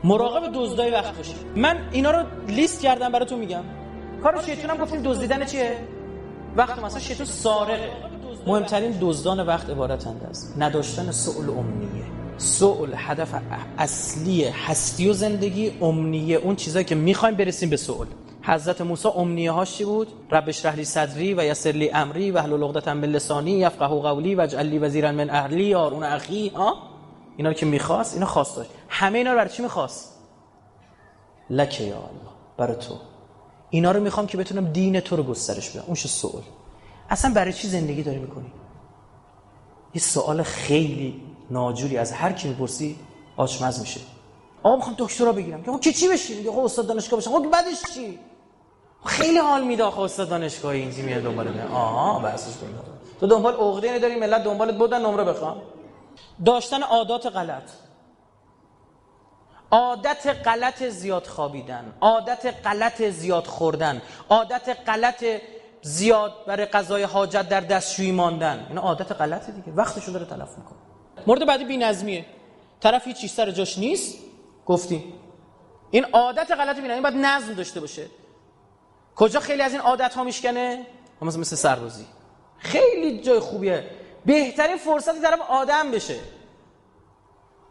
مراقب دزدای وقت باشید. من اینا رو لیست کردم براتون میگم. کار شیطان هم گفتیم دزدیدن چیه؟ وقت. مثلا شیطان سارقه. مهمترین دزدان وقت عبارتند از نداشتن سؤال امنیه. سؤال هدف اصلی هستی و زندگی، امنیه اون چیزایی که میخوایم برسیم به سؤال. حضرت موسی امنیه هاش چی بود؟ رب اشرح لی صدری و یسر لی امری واحلل عقدة من لسانی یفقهوا قولی واجعل لی وزیرا من اهلی هارون اخی. اینا رو که میخواست، اینا خواست داشت. همه اینا رو برای چی میخواست؟ لک یا الله، برای تو. اینا رو میخوام که بتونم دین تو رو گسترش بدم. اونش سوال. اصلا برای چی زندگی داری میکنی؟ یه سوال خیلی ناجوری از هر کی میپرسی آچمز میشه. آقا میخوام دکترا بگیرم. آقا چی بشی؟ میگه آقا استاد دانشگاه بشم. آقا بعدش چی؟ خیلی حال میده آقا استاد دانشگاهی اینجوری میاد دنبال من. بحثش کنید. تو دنبال عقده نداری، ملت دنبالت بودن نمره بخوام. داشتن عادات غلط. عادت غلط زیاد خوابیدن، عادت غلط زیاد خوردن، عادت غلط زیاد برای قضای حاجت در دستشویی ماندن. اینا عادت غلطه دیگه، وقتشو داره تلف میکنه. مورد بعدی بی‌نظمیه. طرف هیچ چیز سر جاش نیست، گفتیم. این عادت غلط بی‌نظمی، این باید نظم داشته باشه. کجا خیلی از این عادت ها میشکنه؟ مثل سربازی. خیلی جای خوبیه. بهترین فرصتی طرف آدم بشه.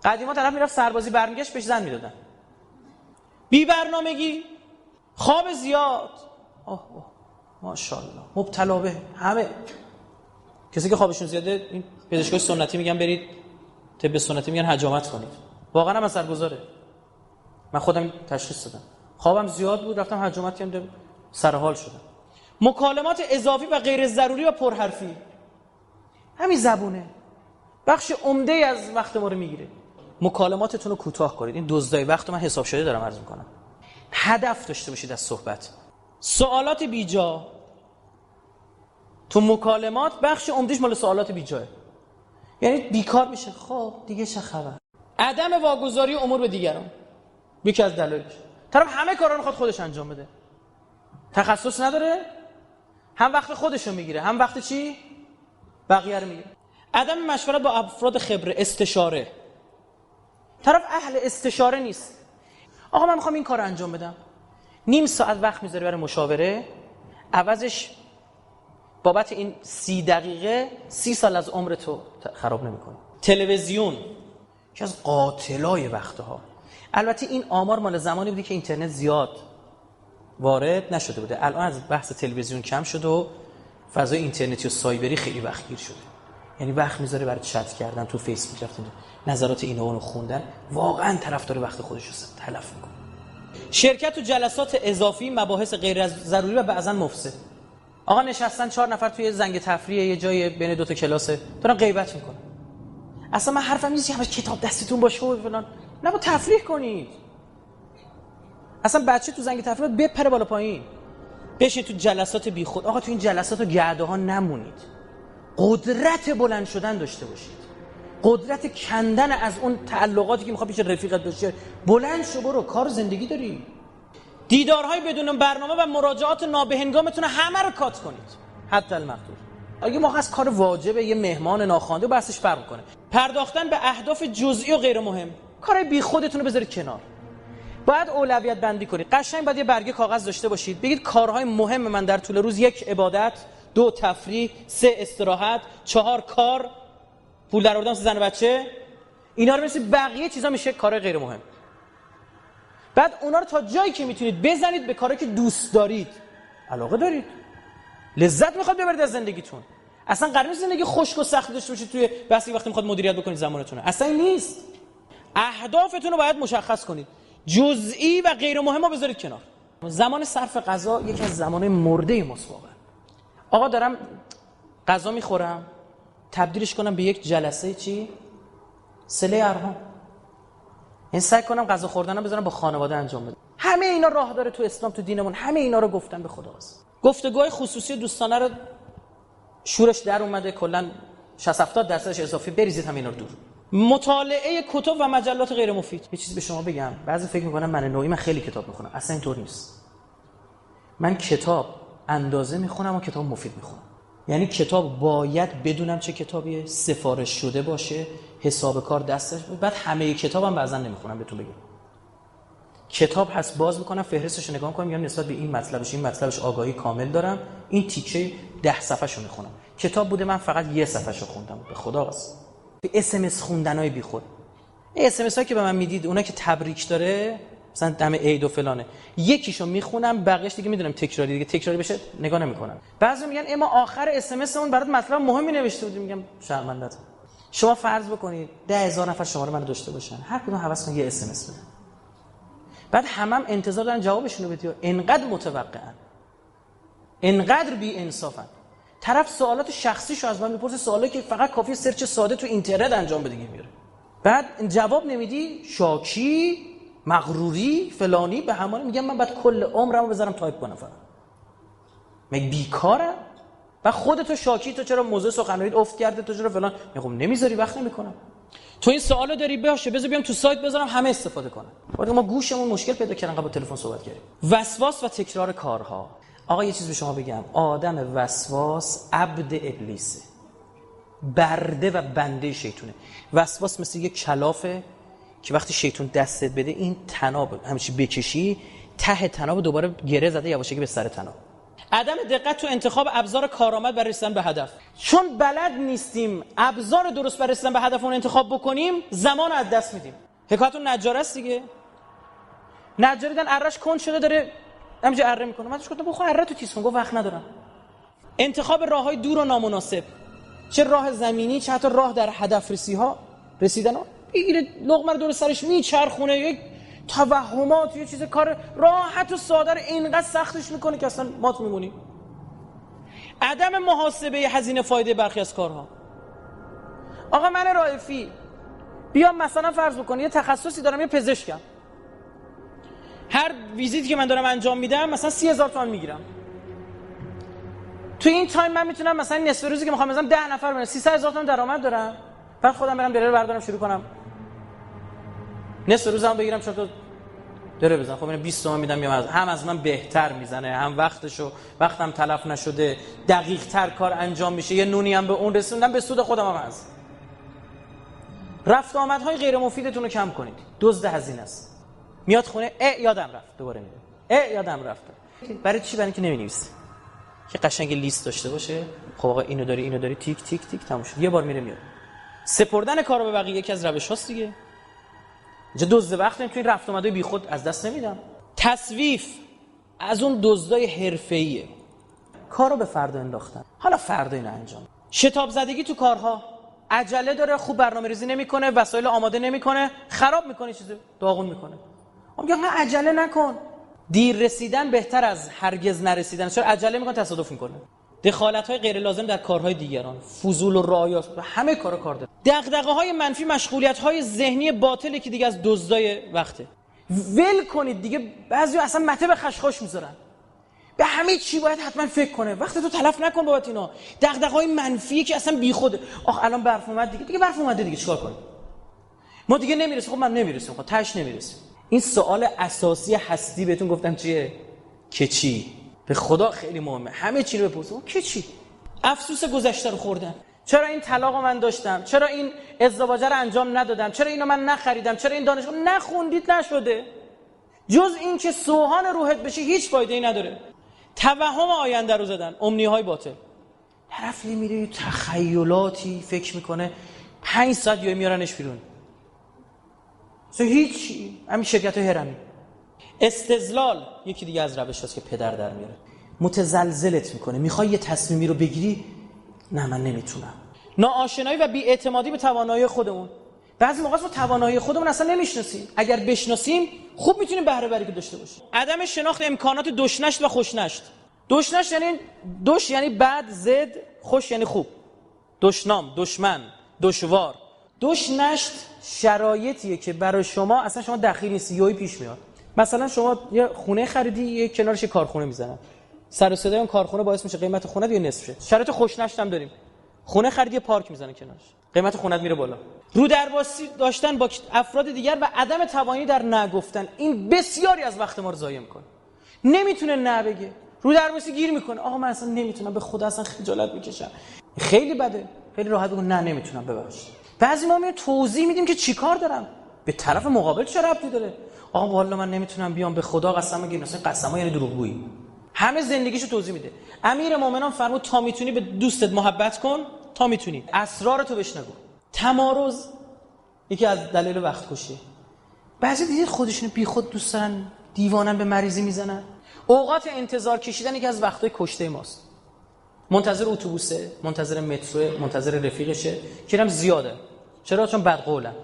قدیما طرف میرفت سربازی برمیگشت بهش زن میدادن. بی برنامگی، خواب زیاد. ماشاءالله مبتلا به همه. کسی که خوابشون زیاده، این پزشکای سنتی میگن برید طب سنتی میگن حجامت کنید. واقعا هم اثرگذاره. من خودم تشخیص دادم. خوابم زیاد بود، رفتم حجامت کردم، سر حال شدم. مکالمات اضافی و غیر ضروری و پرحرفی. همین زبونه بخش عمده از وقت ما رو میگیره. مکالماتتون رو کوتاه کنید. این دزدای وقت رو من حساب شده دارم عرض میکنم. هدف داشته باشید از صحبت. سوالات بیجا تو مکالمات بخش عمدهش مال سوالات بیجاه. یعنی بیکار میشه. خب دیگه چه خبر؟ عدم واگذاری امور به دیگران یکی از دلایلش. طرف همه کارا رو میخواد خودش انجام بده. تخصص نداره، هم وقت خودشو میگیره، هم وقت چی؟ بقیه رو میگیره. عدم مشورت با افراد خبره، استشاره. طرف اهل استشاره نیست. آقا من میخوام این کار انجام بدم. نیم ساعت وقت میذاره برای مشاوره، عوضش بابت این 30 دقیقه 30 سال از عمر تو خراب نمیکنه. تلویزیون که از قاتلای وقتها. البته این آمار مال زمانی بودی که اینترنت زیاد وارد نشده بوده. الان از بحث تلویزیون کم شده و فضای اینترنتی و سایبری خیلی وقتگیر شده. یعنی وقت میذاره برای چت کردن تو فیسبوک، رفتن نظرات اینو اونو خوندن. واقعا طرفدار وقت خودش رو تلف میکنه. شرکت تو جلسات اضافی، مباحث غیر ضروری و بعضا مفسد. آقا نشستن 4 نفر توی زنگ تفریح یه جای بین 2 تا کلاسه، دارن غیبت میکنن. اصلا من حرفم نیست که همش کتاب دستتون باشه و فلان. نه، با تفریح کنید. اصلا بچه تو زنگ تفریح بپره بالا پایین. بشین تو جلسات بیخود. آقا تو این جلسات و گرده ها نمونید. قدرت بلند شدن داشته باشید. قدرت کندن از اون تعلقاتی که میخواد پیش رفیقت باشه. بلند شو، برو، کار زندگی داری. دیدارهای بدون برنامه و مراجعات نابهنگامتون همه رو کات کنید. حتی المقدور. اگه موقع از کار واجبه، یه مهمان ناخوانده بحثش فرق کنه. پرداختن به اهداف جزئی و غیر مهم. کارهای بی خودتون رو بذارید کنار. باید اولویت بندی کنید. قشنگ باید یه برگه کاغذ داشته باشید. بگید کارهای مهم من در طول روز: 1 عبادت، 2 تفریح، 3 استراحت، 4 کار، پول درآوردن واسه زن و بچه. اینا رو مثل بقیه چیزا میشه کارهای غیر مهم. بعد اونا رو تا جایی که میتونید بزنید به کاری که دوست دارید، علاقه دارید، لذت میخواد ببرید از زندگیتون. اصلا قرار نیست زندگی خشک و سخت داشته باشید توی بحثی وقتی میخواد مدیریت بکنید زمانتون. اصلا این نیست. اهدافتون رو باید مشخص کنید. جزئی و غیر مهم رو بذارید کنار. زمان صرف غذا یکی از زمانهای مرده ماست واقعا. آقا دارم غذا میخورم، تبدیلش کنم به یک جلسه چی؟ صله ارحام. این سعی کنم غذا خوردنم بذارم با خانواده انجام بدم. همه اینا راه داره تو اسلام، تو دینمون. همه اینا رو گفتن به خداست. گفتگوهای خصوصی دوستانه رو شورش در اومده، کلا 60-70% اضافی بریزید همینا رو دور. مطالعه کتب و مجلات غیر مفید. یه چیزی به شما بگم، بعضی فکر میکنن من نوعی من خیلی کتاب میخونم. اصلا اینطور نیست. من کتاب اندازه میخونم و کتاب مفید میخونم. یعنی کتاب باید بدونم چه کتابیه، سفارش شده باشه، حساب کار دستش باشه. بعد همه کتابم بعضا نمیخونم بهتون بگم. کتاب هست باز میکنم فهرستش نگاه میکنم میگم نسبت به این مطلبش آگاهی کامل دارم، این تیکه 10 صفحه‌شو میخونم. کتاب بوده من فقط یه صفحه‌شو خوندم، به خدا قسم. به اس ام اس خوندنای بیخود، اس ام اس هایی که به من میدید اونا که تبریک داره مثلا دم عید و فلانه، یکیشو میخونم بقیه‌اش دیگه میدونم تکراری بشه نگاه نمیکنم. بعضی میگن اما آخر اس ام اس اون برات مطلب مهمی نوشته بودی، میگم شرمنده‌ام. شما فرض بکنید 10,000 نفر شماره منو داشته باشن، هر کدوم حواس کنه یه اس ام اس بدن، بعد همم انتظار دارن جوابشون رو بدی. اینقدر متوقعن، اینقدر بی انصافن. طرف سوالات شخصیشو از من میپرسه، سوالی که فقط کافیه سرچ ساده تو اینترنت انجام بده میاره، بعد جواب نمیدی، شاکی، مغروری، فلانی به همون. میگم من بعد کل عمرمو بذارم تایپ کنم فقط، مگه بیکارم؟ و خودتو شاکی، تو چرا موضوع سخنرانیت افت کرده، تو چرا فلان، میگم نمیذاری، وقت نمیکنم. تو این سوالو داری باشه، بذار بیام تو سایت بذارم همه استفاده کنن. بعد ما گوشمون مشکل پیدا کردن، قبل تلفن صحبت کردیم. وسواس و تکرار کارها. آقا یه چیز به شما بگم، آدم وسواس عبد ابلیسه، برده و بنده شیطونه. وسواس مثل یک کلافه که وقتی شیطون دستت بده این تناب همیشه بکشی، ته تناب دوباره گره زده یواشکی به سر تناب. عدم دقت تو انتخاب ابزار کارآمد برای رسیدن به هدف. چون بلد نیستیم ابزار درست برای رسیدن به هدفمون انتخاب بکنیم، زمان از دست میدیم. حکایت اون نجار است دیگه. نجاری دیدن ارهش کند شده داره همینجوری اره میکنه، من گفتم بخور اره تو تیز کن، گفت وقت ندارم. انتخاب راههای دور و نامناسب، چه راه زمینی چه حتی راه در هدف رسیدن بگیره لقمه رو دور سرش میچرخونه، یک توهمات، یه چیز کار راحت و ساده رو اینقدر سختش میکنه که اصلا مات میمونی. عدم محاسبه هزینه فایده برخی از کارها. آقا من رائفی بیام مثلا فرض بکنی یه تخصصی دارم، یه پزشکم، هر ویزیتی که من دارم انجام میدم مثلا 30,000 تومان میگیرم. تو این تایم من میتونم مثلا نصف روزی که میخوام بزنم 10 نفر ببینم، 300,000 تومان درآمد دارم، بعد خودم برم دره بردارم شروع کنم نصف روزم بگیرم 4 تا دره بزنم. خب اینو 20 تومن میدم، یا هم از من بهتر میزنه، هم وقتم تلف نشده، دقیق تر کار انجام میشه، یه نونی هم به اون رسوندم، به سود خودم هم هست. رفت آمدهای غیر مفیدتون رو کم کنید. دزد هزینه است. میاد خونه یادم رفت، دوباره میگه یادم رفت. برای چی؟ برای اینکه نمی‌نویسی. که قشنگ لیست داشته باشه. خب آقا اینو داری تیک تیک تیک تموم شد. یه بار میره میاد. سپردن کارو به بقیه یکی از روش‌هاست دیگه. اینجا دزد وقت تو این رفت آمدهای بیخود از دست نمیدم. تسویف از اون دزدای حرفه‌ایه. کارو به فردا انداختن. حالا فردا اینو انجام. شتاب زدگی تو کارها. عجله داره، خوب برنامه‌ریزی نمی‌کنه، وسایل آماده نمی‌کنه، خراب می‌کنه، چیزو داغون می‌کنه. میگه عجله نکن. دیر رسیدن بهتر از هرگز نرسیدن. چرا عجله می‌کنه تصادف می‌کنه. دخالت‌های غیر لازم در کارهای دیگران، فضول و رعایات، همه کار داره. دغدغه‌های منفی، مشغولیت‌های ذهنی باطلی که دیگه از دزدای وقته. ول کنید دیگه. بعضی‌ها اصلا مته به خشخاش می‌ذارن. به همه چی باید حتما فکر کنه. وقتی تو تلف نکن بابت اینا. دغدغه‌های منفی که اصلا بیخوده. الان برف اومد دیگه برف اومده دیگه چیکار کنیم؟ ما دیگه نمیرسیم. خب من نمیرسیم. خب تاش نمیرسیم. این سوال اساسی هستی بهتون گفتم چیه؟ که چی؟ به خدا خیلی مهمه. همه چی رو بپرسید. که چی؟ افسوس گذشته رو خوردن. چرا این طلاقو من داشتم؟ چرا این ازدواج رو انجام ندادم؟ چرا اینو من نخریدم؟ چرا این دانشگاه نخوندید نشده؟ جز این که سوهان روحت بشی هیچ فایده‌ای نداره. توهم آینده رو زدن، امنیهای باطل. طرف میره تخیلاتی فکر میکنه 5 ساعت یا میارنش بیرون. هیچی. همین شرکت هرمی. استدلال یکی دیگه از روش هست که پدر در میاره. متزلزلت میکنه، میخوای یه تصمیمی رو بگیری، نه من نمیتونم. ناآشنایی و بی‌اعتمادی به توانایی خودمون. بعضی موقع ما توانایی خودمون اصلا نمیشناسیم. اگر بشناسیم خوب میتونیم بهره بری داشته باشیم. عدم شناخت امکانات دشنشت و خوشنشت. دشنشت یعنی دش یعنی بد، زد، خوش یعنی خوب. دشنام، دشمن، دشوار. دشنشت شرایطیه که برای شما اصلا شما دخیل نیستی، یهو پیش میاد. مثلا شما یه خونه خریدی، یه کنارش یه کارخونه میزنن. سر و صدای اون کارخونه باعث میشه قیمت خونه یه نصف شه. شرایط خوشنشت هم داریم. خونه خرید یه پارک میزنه کنارش. قیمت خونه میره بالا. رو درباسی داشتن با افراد دیگر و عدم توانی در نه گفتن، این بسیاری از وقت ما رو ضایع میکنه. نمیتونه نه بگه. رو درباسی گیر میکنه. آقا من اصلا نمیتونم، به خدا اصلا خجالت میکشم. خیلی بده. خیلی راحت بگو نه نمیتونم، ببخشید. بعضی ما توضیح میدیم که چیکار دارم. به طرف مقابل چه ربطی داره؟ آقا والا من نمیتونم بیام، به خدا قسم میگم، مثلا قسما یعنی دروغگویی. همه زندگیشو توضیح میده. امیرالمومنین فرمود تا میتونی به دوستت محبت کن، تا میتونی اسرار تو بهش نگو. تمارض یکی از دلایل وقت کشی. بعضی دیدید خودشون بیخود دوست دارن دیوانن به مریضی میزنن. اوقات انتظار کشیدن یکی از وقتای کشته ماست. منتظر اتوبوسه، منتظر مترو، منتظر رفیقشه، که زیاده. چرا؟ چون بدقولن.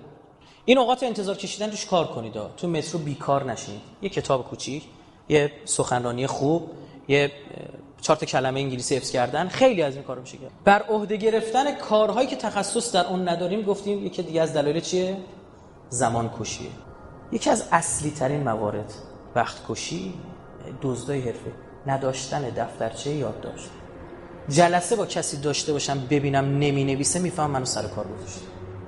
این اوقات انتظار کشیدن توش کار کنید. تو مترو بیکار نشید. یه کتاب کوچیک، یه سخنرانی خوب، یه 4 کلمه انگلیسی حفظ کردن، خیلی از این کارا میشه کرد. بر عهده گرفتن کارهایی که تخصص در اون نداریم گفتیم یکی دیگه از دلایل چیه؟ زمان کشیه. یکی از اصلی ترین موارد وقت کشی دزدای حرفه، نداشتن دفترچه یادداشت. جلسه با کسی داشته باشم ببینم نمی‌نویسه میفهم منو سر کار گذاشته.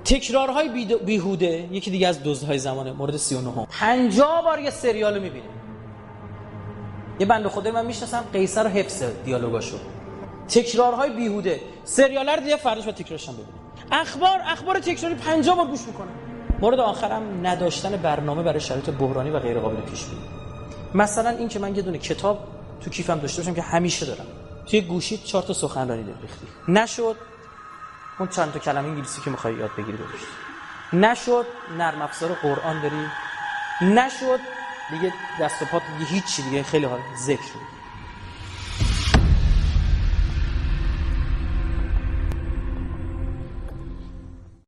تکرارهای بیهوده یکی دیگه از دزدهای زمانه. مورد 39 50 بار یه سریالو میبینه. یه بنده خدای من میشناسم قیصر رو حفظ دیالوگاشو. تکرارهای بیهوده، سریالا رو دیگه فرداش با تکرارش هم ببینه. اخبار تکراری 50 بار گوش میکنه. مورد آخرم نداشتن برنامه برای شرایط بحرانی و غیر قابل پیش بینی. مثلا این که من یه دونه کتاب تو کیفم داشته باشم که همیشه دارم، توی گوشیت 4 سخنرانی بریختی، نشد اون چند تا کلمه انگلیسی که می‌خوای یاد بگیری گذاشتی، نشد نرم افزار قرآن داری، نشد دیگه دست و پات دیگه هیچ چی دیگه، خیلی حال ذکر